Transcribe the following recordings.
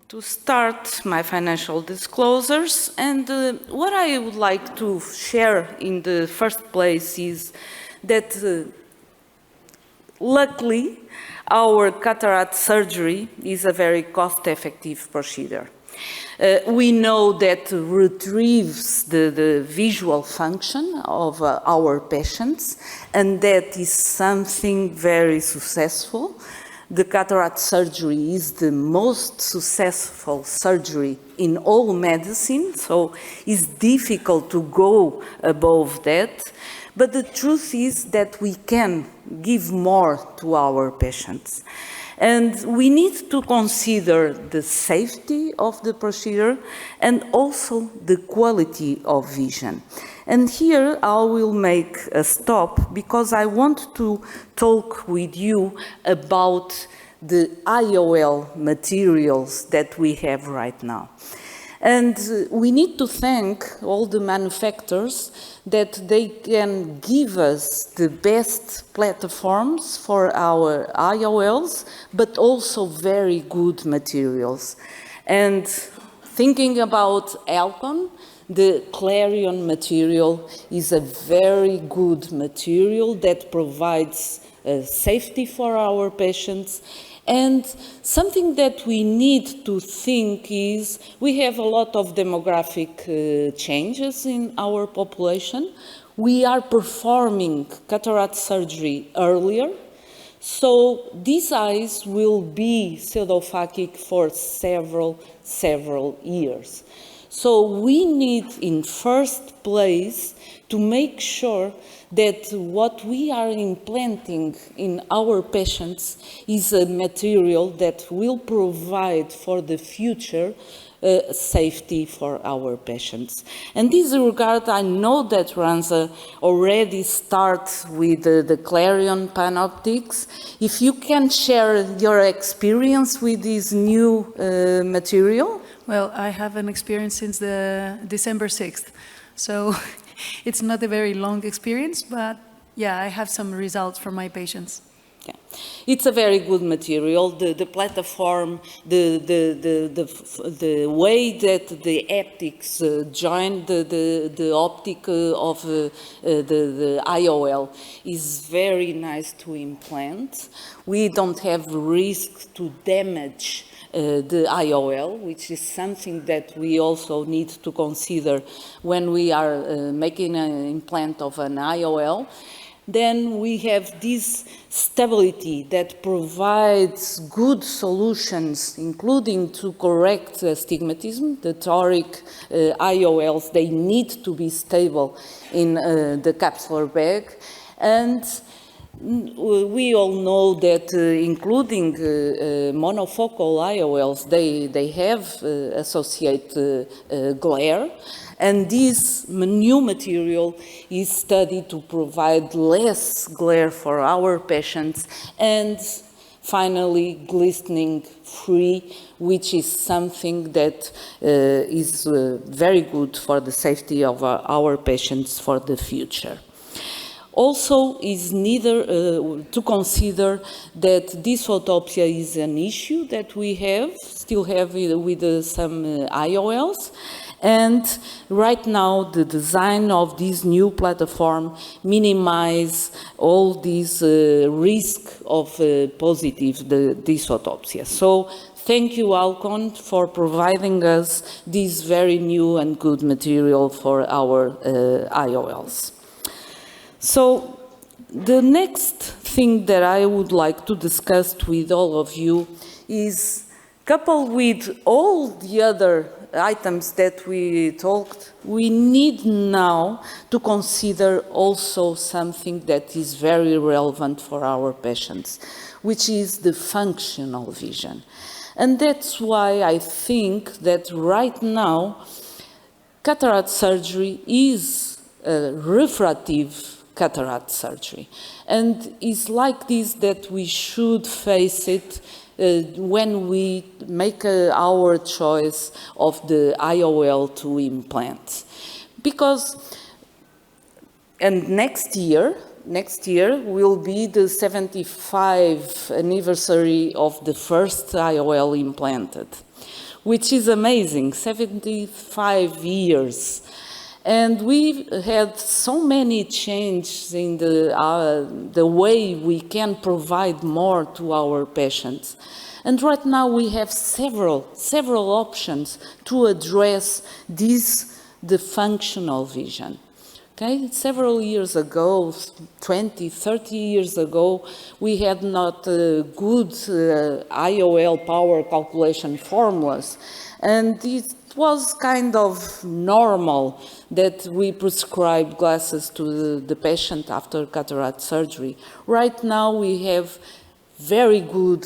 to start my financial disclosures, and what I would like to share in the first place is that luckily our cataract surgery is a very cost-effective procedure. We know that retrieves the visual function of our patients, and that is something very successful. The cataract surgery is the most successful surgery in all medicine, so it's difficult to go above that. But the truth is that we can give more to our patients. And we need to consider the safety of the procedure and also the quality of vision. And here I will make a stop because I want to talk with you about the IOL materials that we have right now. And we need to thank all the manufacturers that they can give us the best platforms for our IOLs, but also very good materials. And thinking about Alcon, the Clarion material is a very good material that provides safety for our patients. And something that we need to think is we have a lot of demographic changes in our population. We are performing cataract surgery earlier, so these eyes will be pseudophakic for several years. So we need, in first place, to make sure that what we are implanting in our patients is a material that will provide for the future safety for our patients. And in this regard, I know that Ranza already starts with the Clarion Panoptics. If you can share your experience with this new material. Well, I have an experience since the December 6th, so it's not a very long experience, but yeah, I have some results from my patients. Yeah. It's a very good material. The platform, the way that the haptics join the optic of the IOL is very nice to implant. We don't have risk to damage the IOL, which is something that we also need to consider when we are making an implant of an IOL. Then we have this stability that provides good solutions, including to correct astigmatism. The toric IOLs, they need to be stable in the capsular bag. And we all know that including monofocal IOLs, they have associated glare. And this new material is studied to provide less glare for our patients and finally glistening free, which is something that is very good for the safety of our patients for the future. Also, is neither to consider that dysphotopsia is an issue that we still have with some IOLs. And right now, the design of this new platform minimizes all these risk of positive dysphotopsia. So thank you, Alcon, for providing us this very new and good material for our IOLs. So the next thing that I would like to discuss with all of you is, coupled with all the other items that we talked, we need now to consider also something that is very relevant for our patients, which is the functional vision. And that's why I think that right now, cataract surgery is a refractive cataract surgery. And it's like this that we should face it when we make our choice of the IOL to implant. Because, and next year will be the 75th anniversary of the first IOL implanted. which is amazing, 75 years. And we've had so many changes in the way we can provide more to our patients. And right now we have several options to address the functional vision. Okay, several years ago, 20, 30 years ago, we had not good IOL power calculation formulas. And it was kind of normal that we prescribe glasses to the patient after cataract surgery. Right now we have very good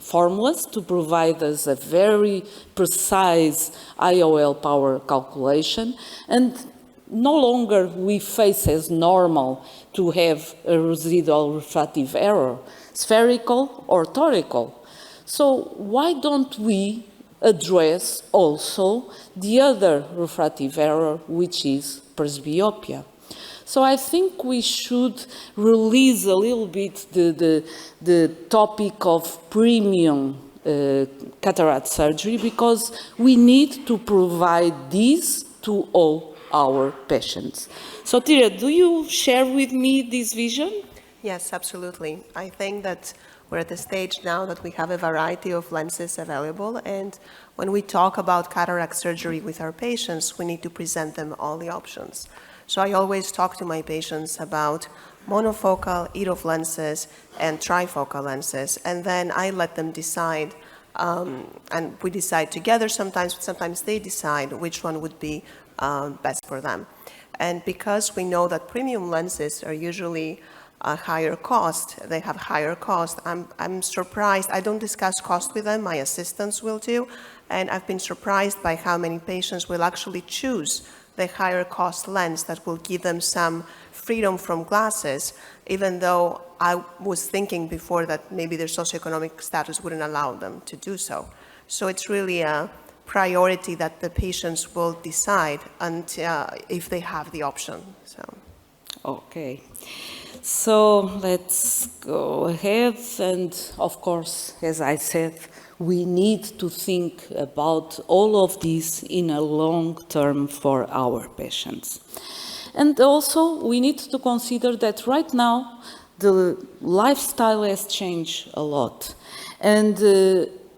formulas to provide us a very precise IOL power calculation, and no longer we face as normal to have a residual refractive error, spherical or torical. So why don't we address also the other refractive error, which is presbyopia? So I think we should release a little bit the topic of premium cataract surgery, because we need to provide this to all our patients. So Tira, do you share with me this vision? Yes, absolutely. I think that we're at the stage now that we have a variety of lenses available, and when we talk about cataract surgery with our patients, we need to present them all the options. So I always talk to my patients about monofocal, EDOF lenses, and trifocal lenses, and then I let them decide, and we decide together sometimes they decide which one would be best for them. And because we know that premium lenses are usually higher cost, they have higher cost, I'm surprised. I don't discuss cost with them, my assistants will do, and I've been surprised by how many patients will actually choose the higher cost lens that will give them some freedom from glasses, even though I was thinking before that maybe their socioeconomic status wouldn't allow them to do so. So it's really a priority that the patients will decide if they have the option. So. Okay. So let's go ahead, and of course, as I said, we need to think about all of this in a long term for our patients. And also, we need to consider that right now, the lifestyle has changed a lot, and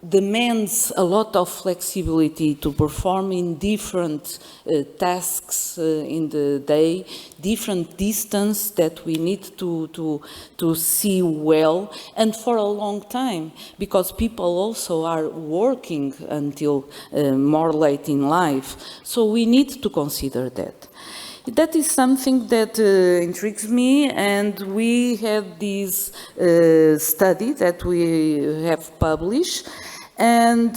demands a lot of flexibility to perform in different tasks in the day, different distance that we need to see well, and for a long time, because people also are working until more late in life. So we need to consider that. That is something that intrigues me, and we had this study that we have published, and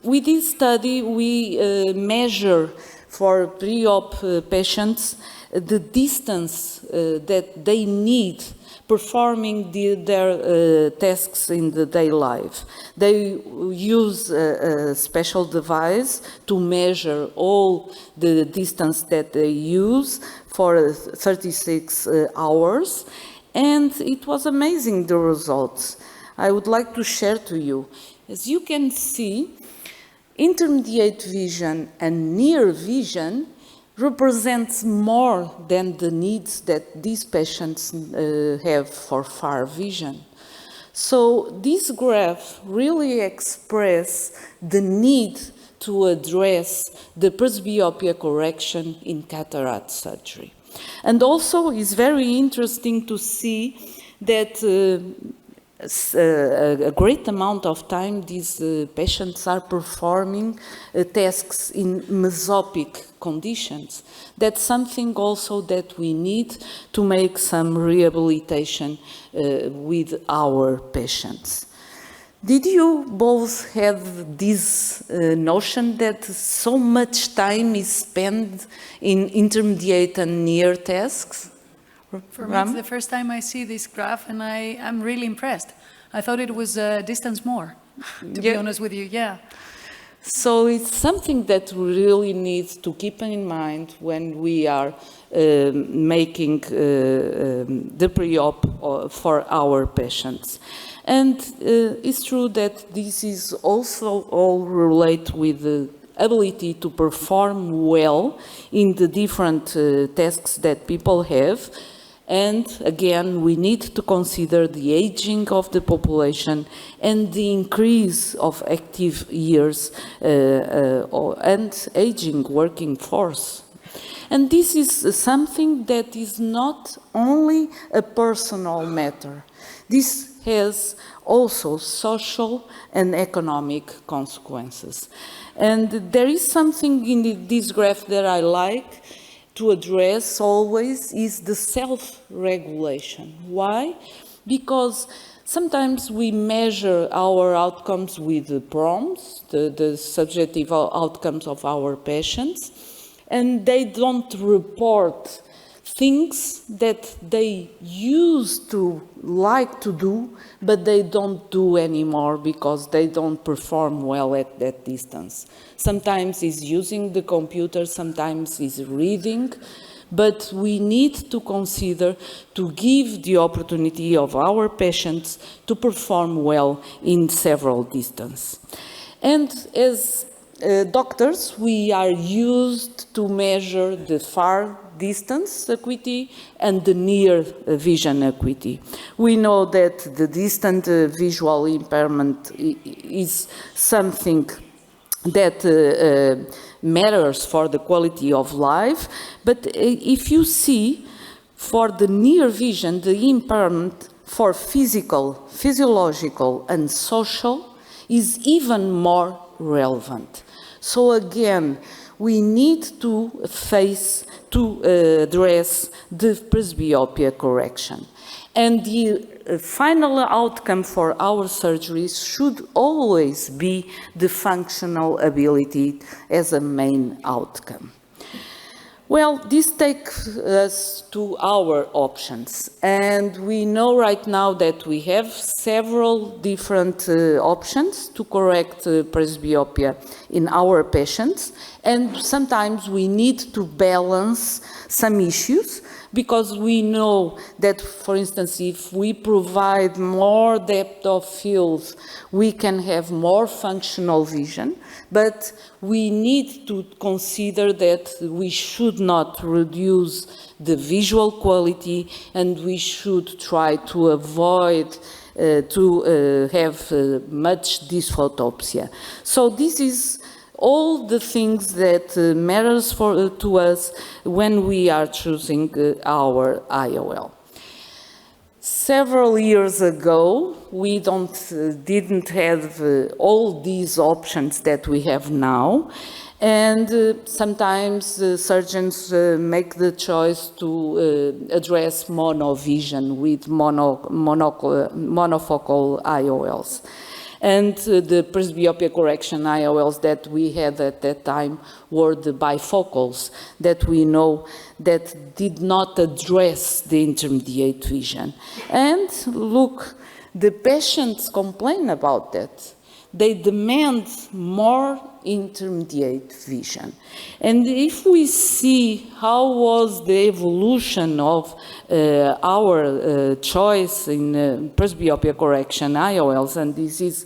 with this study we measure for pre-op patients the distance that they need performing their tasks in the daily life. They use a special device to measure all the distance that they use for 36 hours, and it was amazing, the results. I would like to share to you. As you can see, intermediate vision and near vision represents more than the needs that these patients have for far vision. So this graph really expresses the need to address the presbyopia correction in cataract surgery. And also it's very interesting to see that a great amount of time these patients are performing tasks in mesopic conditions. That's something also that we need to make some rehabilitation with our patients. Did you both have this notion that so much time is spent in intermediate and near tasks? For me, it's the first time I see this graph, and I'm really impressed. I thought it was distance more, to be honest with you, yeah. So it's something that we really need to keep in mind when we are making the pre-op for our patients. And it's true that this is also all related with the ability to perform well in the different tasks that people have. And again, we need to consider the aging of the population and the increase of active years and aging working force. And this is something that is not only a personal matter. This has also social and economic consequences. And there is something in this graph that I like to address always is the self-regulation. Why? Because sometimes we measure our outcomes with the PROMs, the subjective outcomes of our patients, and they don't report things that they used to like to do, but they don't do anymore because they don't perform well at that distance. Sometimes it's using the computer, sometimes it's reading, but we need to consider to give the opportunity of our patients to perform well in several distance. And as doctors, we are used to measure the far distance acuity and the near vision acuity. We know that the distant visual impairment is something that matters for the quality of life, but if you see, for the near vision, the impairment for physical, physiological, and social is even more relevant. So again, we need to address the presbyopia correction. And the final outcome for our surgeries should always be the functional ability as a main outcome. Well, this takes us to our options, and we know right now that we have several different options to correct presbyopia in our patients, and sometimes we need to balance some issues, because we know that, for instance, if we provide more depth of field, we can have more functional vision, but we need to consider that we should not reduce the visual quality, and we should try to avoid to have much dysphotopsia. So this is all the things that matters to us when we are choosing our IOL. Several years ago, we didn't have all these options that we have now, and sometimes surgeons make the choice to address monovision with monofocal IOLs. And the presbyopia correction IOLs that we had at that time were the bifocals that we know that did not address the intermediate vision. And look, the patients complain about that. They demand more intermediate vision. And if we see how was the evolution of our choice in presbyopia correction IOLs, and this is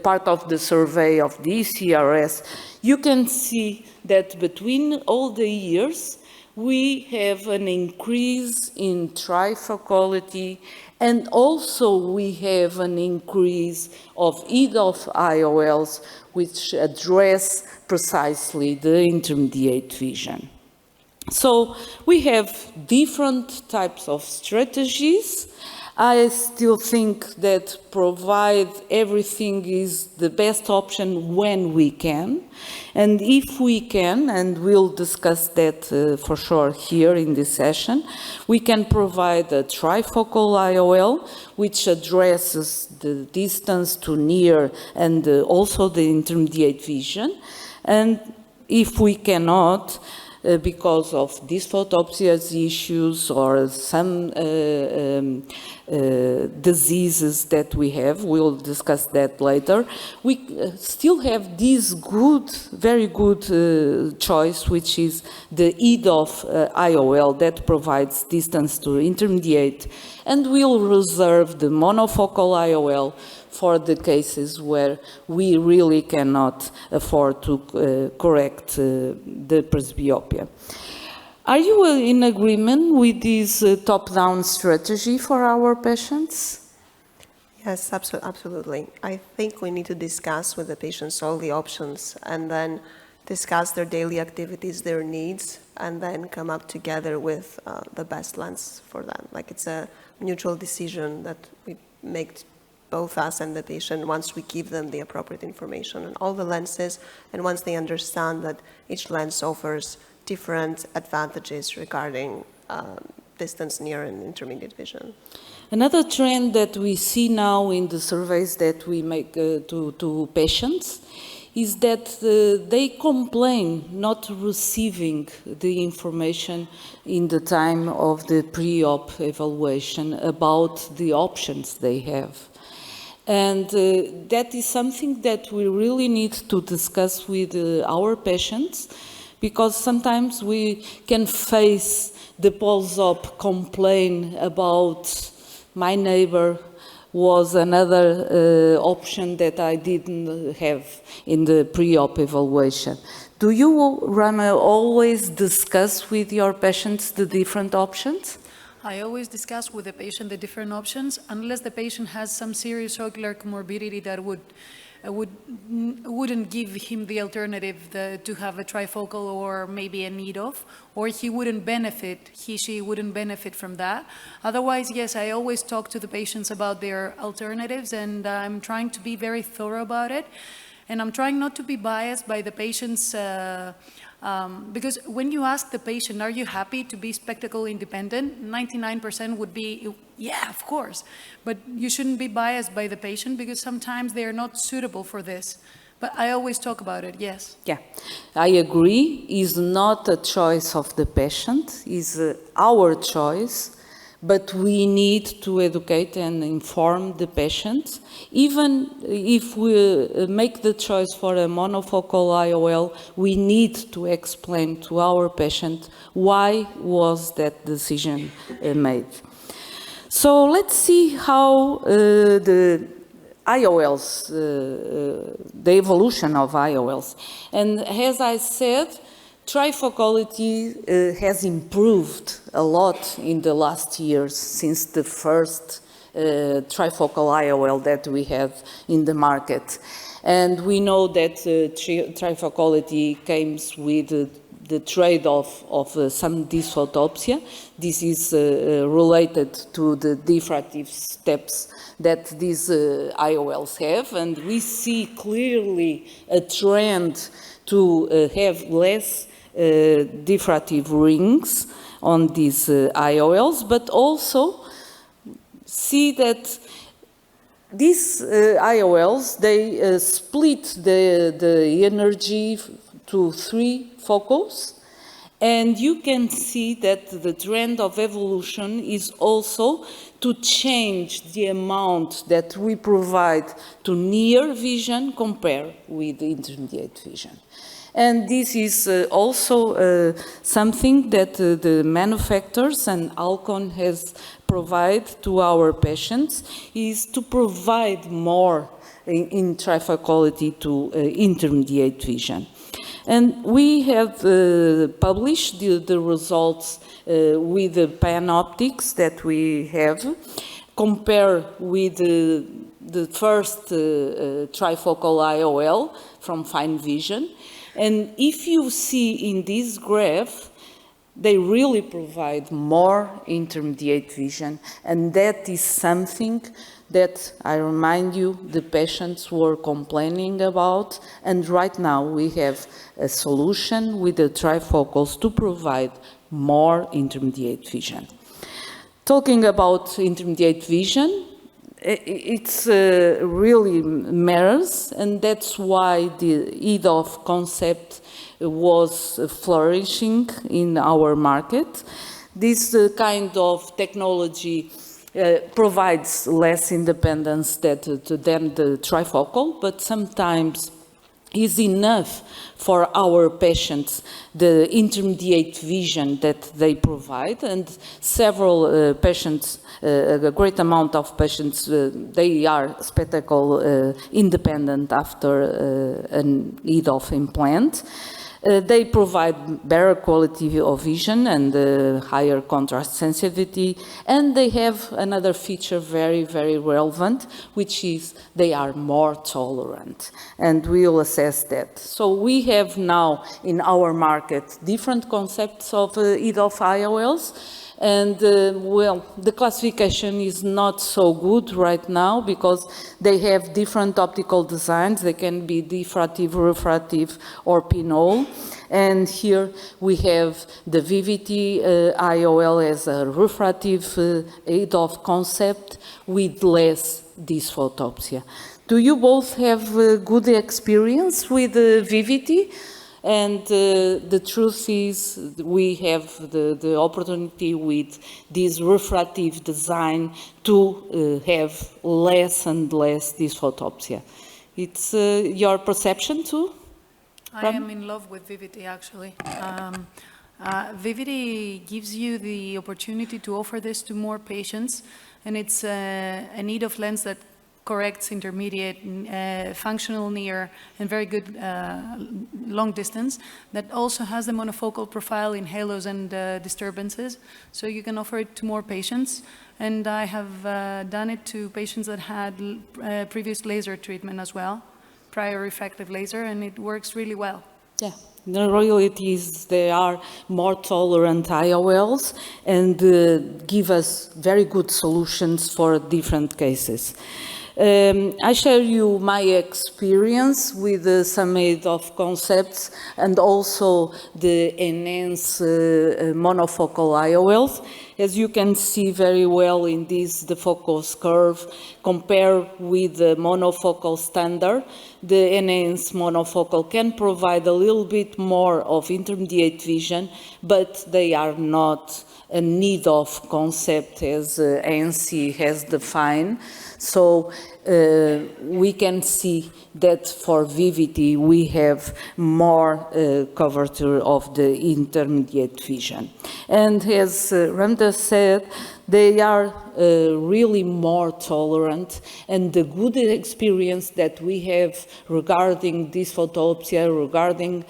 part of the survey of the ECRS, you can see that between all the years, we have an increase in trifocality, and also we have an increase of EDOF IOLs, which address precisely the intermediate vision. So we have different types of strategies. I still think that provide everything is the best option when we can. And if we can, and we'll discuss that for sure here in this session, we can provide a trifocal IOL, which addresses the distance to near and also the intermediate vision. And if we cannot, because of dysphotopsia issues or some diseases that we have. We'll discuss that later. We still have this good, very good choice, which is the EDOF IOL that provides distance to intermediate, and we'll reserve the monofocal IOL for the cases where we really cannot afford to correct the presbyopia. Are you in agreement with this top-down strategy for our patients? Yes, absolutely. I think we need to discuss with the patients all the options and then discuss their daily activities, their needs, and then come up together with the best lens for them. Like, it's a mutual decision that we make, both us and the patient, once we give them the appropriate information on all the lenses, and once they understand that each lens offers different advantages regarding distance, near and intermediate vision. Another trend that we see now in the surveys that we make to patients is that they complain not receiving the information in the time of the pre-op evaluation about the options they have. And that is something that we really need to discuss with our patients, because sometimes we can face the post-op complaint about my neighbor was another option that I didn't have in the pre-op evaluation. Do you, Rana, always discuss with your patients the different options? I always discuss with the patient the different options, unless the patient has some serious ocular comorbidity that wouldn't give him the alternative to have a trifocal or maybe a EDOF, or he she wouldn't benefit from that. Otherwise, yes, I always talk to the patients about their alternatives, and I'm trying to be very thorough about it. And I'm trying not to be biased by the patient's because when you ask the patient, are you happy to be spectacle independent? 99% would be, yeah, of course. But you shouldn't be biased by the patient, because sometimes they are not suitable for this. But I always talk about it, yes. Yeah, I agree. It's not a choice of the patient, it's our choice. But we need to educate and inform the patients. Even if we make the choice for a monofocal IOL, we need to explain to our patient why was that decision made. So let's see how the IOLs, the evolution of IOLs. And as I said, trifocality has improved a lot in the last years since the first trifocal IOL that we have in the market. And we know that trifocality comes with the trade-off of some dysphotopsia. This is related to the diffractive steps that these IOLs have, and we see clearly a trend to have less diffractive rings on these IOLs, but also see that these IOLs, they split the energy to 3 focals, and you can see that the trend of evolution is also to change the amount that we provide to near vision compared with intermediate vision. And this is also something that the manufacturers and Alcon has provided to our patients, is to provide more in trifocality to intermediate vision. And we have published the results with the panoptics that we have, compare with the first trifocal IOL from Fine Vision. And if you see in this graph, they really provide more intermediate vision, and that is something that, I remind you, the patients were complaining about, and right now we have a solution with the trifocals to provide more intermediate vision. Talking about intermediate vision, It's really matters, and that's why the EDOF concept was flourishing in our market. This kind of technology provides less independence than the trifocal, but sometimes is enough for our patients, the intermediate vision that they provide, and several patients, a great amount of patients, they are spectacle independent after an EDOF implant. They provide better quality of vision and higher contrast sensitivity, and they have another feature very, very relevant, which is they are more tolerant, and we'll assess that. So we have now in our market different concepts of EDOF IOLs, and well, the classification is not so good right now because they have different optical designs. They can be diffractive, refractive, or pinhole. And here we have the VVT IOL as a refractive EDOF concept with less dysphotopsia. Do you both have good experience with VVT? And the truth is we have the opportunity with this refractive design to have less and less dysphotopsia. It's your perception too? I am in love with VVT, actually. VVT gives you the opportunity to offer this to more patients, and it's a need of lens that corrects intermediate, functional near, and very good long distance, that also has the monofocal profile in halos and disturbances, so you can offer it to more patients. And I have done it to patients that had previous laser treatment as well, prior refractive laser, and it works really well. Yeah. The reality is they are more tolerant IOLs and give us very good solutions for different cases. I share you my experience with some EDOF concepts and also the enhanced monofocal IOLs. As you can see very well in this, the focus curve, compared with the monofocal standard, the enhanced monofocal can provide a little bit more of intermediate vision, but they are not a EDOF concept as ANC has defined. So we can see that for VVT we have more coverture of the intermediate vision. And as Ramdas said, they are really more tolerant, and the good experience that we have regarding dysphotopsia, regarding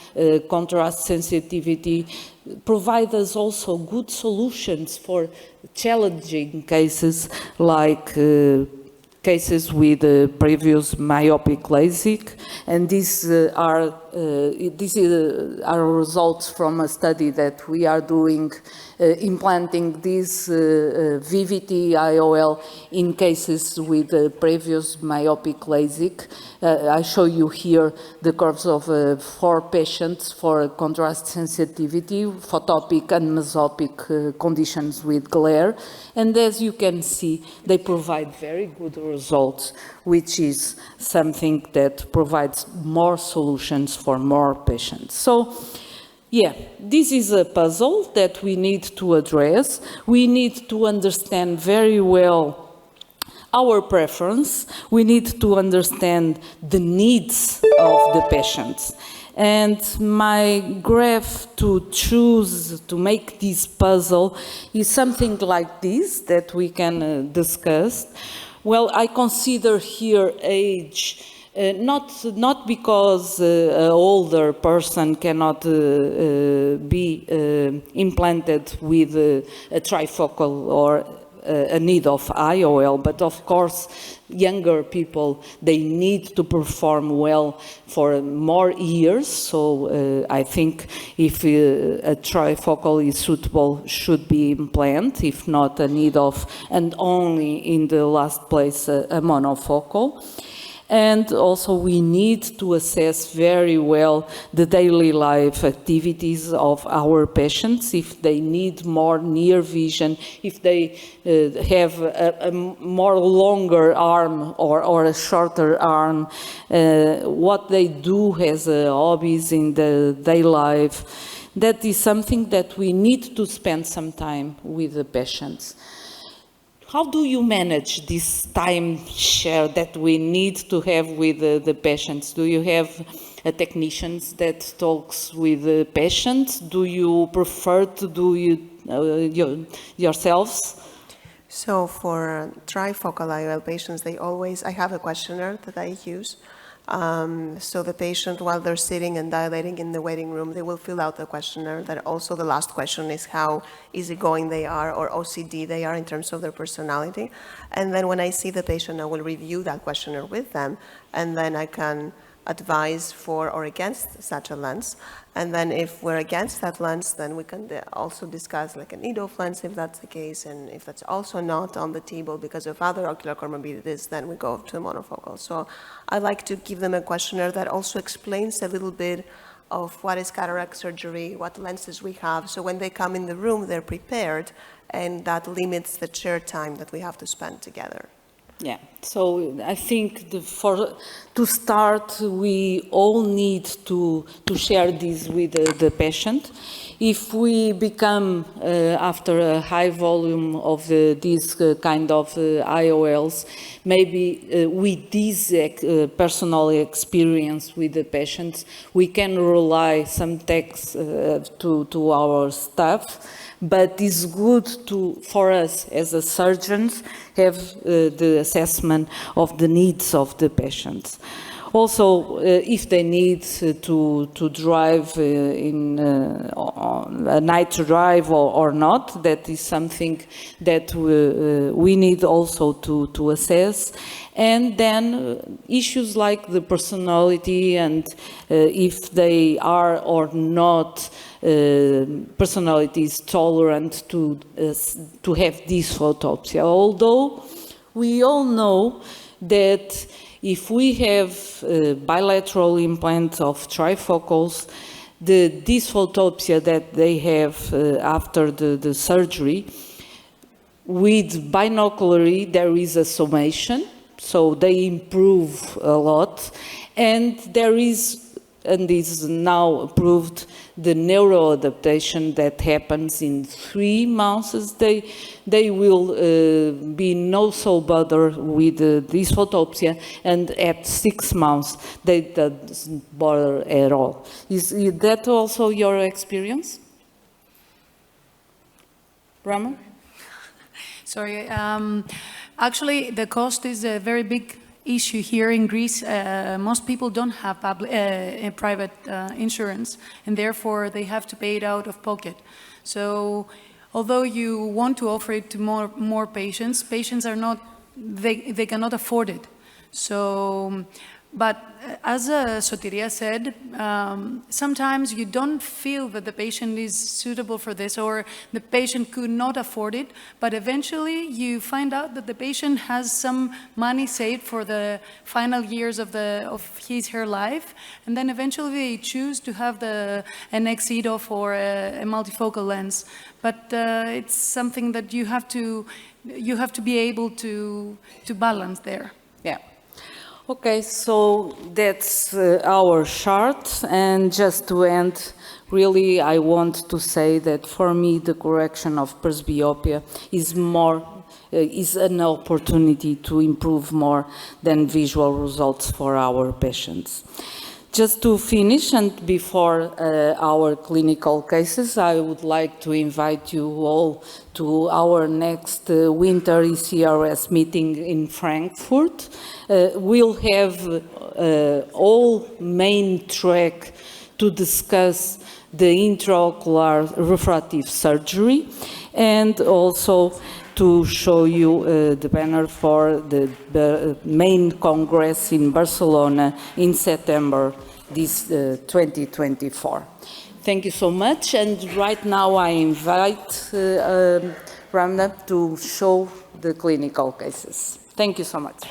contrast sensitivity, provide us also good solutions for challenging cases like cases with previous myopic LASIK, and these are results from a study that we are doing, implanting this VVT IOL in cases with previous myopic LASIK. I show you here the curves of 4 patients for contrast sensitivity, photopic and mesopic conditions with glare, and as you can see, they provide very good results, which is something that provides more solutions for more patients. So, yeah, this is a puzzle that we need to address. We need to understand very well our preference. We need to understand the needs of the patients. And my graph to choose to make this puzzle is something like this that we can discuss. Well, I consider here age, not because an older person cannot be implanted with a trifocal or a need of IOL, but of course younger people, they need to perform well for more years, so I think if a trifocal is suitable, should be implanted, if not a need of, and only in the last place a monofocal. And also we need to assess very well the daily life activities of our patients, if they need more near vision, if they have a more longer arm or a shorter arm, what they do as hobbies in the day life. That is something that we need to spend some time with the patients. How do you manage this time share that we need to have with the patients? Do you have technicians that talks with the patients? Do you prefer to do it yourselves? So for trifocal IOL patients, I have a questionnaire that I use. So the patient, while they're sitting and dilating in the waiting room, they will fill out the questionnaire. That also the last question is how easygoing they are or OCD they are in terms of their personality. And then when I see the patient, I will review that questionnaire with them, and then I can advise for or against such a lens. And then if we're against that lens, then we can also discuss like an EDOF lens if that's the case, and if that's also not on the table because of other ocular comorbidities, then we go to monofocal. So I like to give them a questionnaire that also explains a little bit of what is cataract surgery, what lenses we have, so when they come in the room, they're prepared, and that limits the chair time that we have to spend together. Yeah, so I think to start, we all need to share this with the patient. If we become, after a high volume of these kind of IOLs, maybe with this personal experience with the patients, we can rely some text to our staff. But it's good for us as a surgeons have the assessment of the needs of the patients. Also, if they need to drive on a night drive or not, that is something that we need also to assess. And then issues like the personality and if they are or not personalities tolerant to have this photopsia. Although we all know that if we have bilateral implants of trifocals, this photopsia that they have after the surgery, with binoculary there is a summation, so they improve a lot, and there is, and is now approved, the neuroadaptation that happens in 3 months. They will be no so bothered with this photopsia, and at 6 months they doesn't bother at all. Is that also your experience, Rama? Sorry, actually the cost is a very big issue here in Greece. Most people don't have private insurance, and therefore they have to pay it out of pocket. So although you want to offer it to more patients, patients are not, they cannot afford it. So, but as Sotiria said, sometimes you don't feel that the patient is suitable for this, or the patient could not afford it, but eventually you find out that the patient has some money saved for the final years of her life, and then eventually they choose to have an EDOF or a multifocal lens. But it's something that you have to be able to balance there. Yeah. Okay, so that's our chart, and just to end, really I want to say that for me the correction of presbyopia is an opportunity to improve more than visual results for our patients. Just to finish, and before our clinical cases, I would like to invite you all to our next winter ECRS meeting in Frankfurt. We'll have all main track to discuss the intraocular refractive surgery, and also to show you the banner for the main congress in Barcelona in September this 2024. Thank you so much, and right now I invite Ramna to show the clinical cases. Thank you so much.